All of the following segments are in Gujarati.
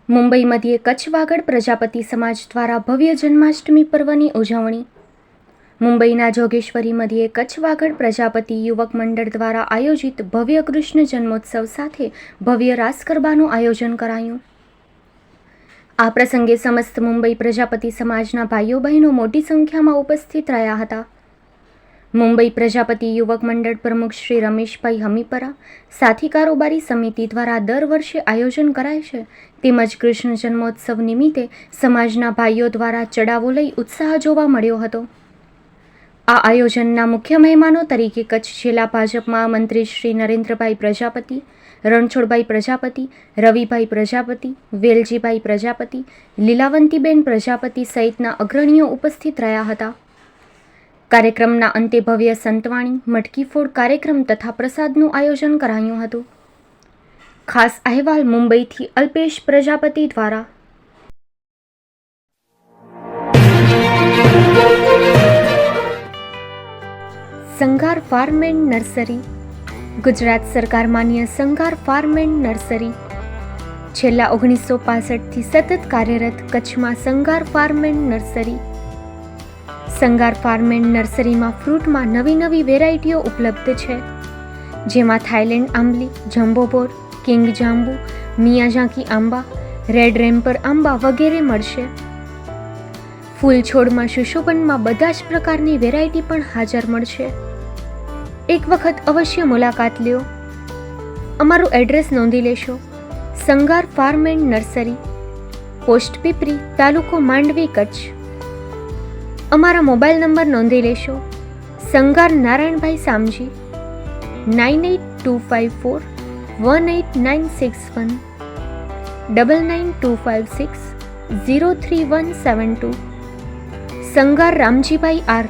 મુંબઈ મધ્યે કચ્છ વાગડ પ્રજાપતિ સમાજ દ્વારા ભવ્ય જન્માષ્ટમી પર્વની ઉજવણી. મુંબઈના જોગેશ્વરી મધ્યે કચ્છ વાગડ પ્રજાપતિ યુવક મંડળ દ્વારા આયોજિત ભવ્ય કૃષ્ણ જન્મોત્સવ સાથે ભવ્ય રાસ ગરબાનું આયોજન કરાયું. આ પ્રસંગે સમસ્ત મુંબઈ પ્રજાપતિ સમાજના ભાઈઓ બહેનો મોટી સંખ્યામાં ઉપસ્થિત રહ્યા હતા. મુંબઈ પ્રજાપતિ યુવક મંડળ પ્રમુખ શ્રી રમેશભાઈ હમીપરા સાથી કારોબારી સમિતિ દ્વારા દર વર્ષે આયોજન કરાય છે, તેમજ કૃષ્ણ જન્મોત્સવ નિમિત્તે સમાજના ભાઈઓ દ્વારા ચડાવો લઈ ઉત્સાહ જોવા મળ્યો હતો. આ આયોજનના મુખ્ય મહેમાનો તરીકે કચ્છ જિલ્લા ભાજપમાં મંત્રી શ્રી નરેન્દ્રભાઈ પ્રજાપતિ, રણછોડભાઈ પ્રજાપતિ, રવિભાઈ પ્રજાપતિ, વેલજીભાઈ પ્રજાપતિ, લીલાવંતીબેન પ્રજાપતિ સહિતના અગ્રણીઓ ઉપસ્થિત રહ્યા હતા. કાર્યક્રમના અંતે ભવ્ય સંતવાણી, મટકી ફોડ કાર્યક્રમ તથા પ્રસાદનું આયોજન કરાયું હતું. ખાસ અહેવાલ મુંબઈથી અલ્પેશ પ્રજાપતિ દ્વારા. સંઘાર ફાર્મ એન્ડ નર્સરી. ગુજરાત સરકાર માન્ય સંઘાર ફાર્મ એન્ડ નર્સરી છેલ્લા 1965થી સતત કાર્યરત કચ્છમાં Sanghar farm and nursery. Sanghar farm and નર્સરીમાં ફ્રૂટમાં નવી વેરાયટીઓ ઉપલબ્ધ છે, જેમાં થાઈલેન્ડ આંબલી, જમ્બોબોર, કિંગ જાંબુ, મિયાઝાકી આંબા, રેડ રેમ્પર આંબા વગેરે મળશે. ફૂલ છોડમાં સુશોભનમાં બધા જ પ્રકારની વેરાયટી પણ હાજર મળશે. એક વખત અવશ્ય મુલાકાત લ્યો. અમારું એડ્રેસ નોંધી લેશો. Sanghar farm and nursery, post Pipri, તાલુકો માંડવી, કચ્છ. અમારા મોબાઈલ નંબર નોંધી લેશો. સંઘાર નારાયણભાઈ સામજી 9825418961 9925603172. સંઘાર રામજીભાઈ આર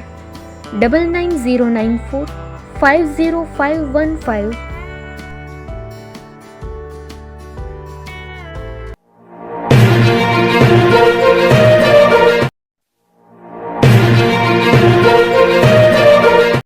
9909450515.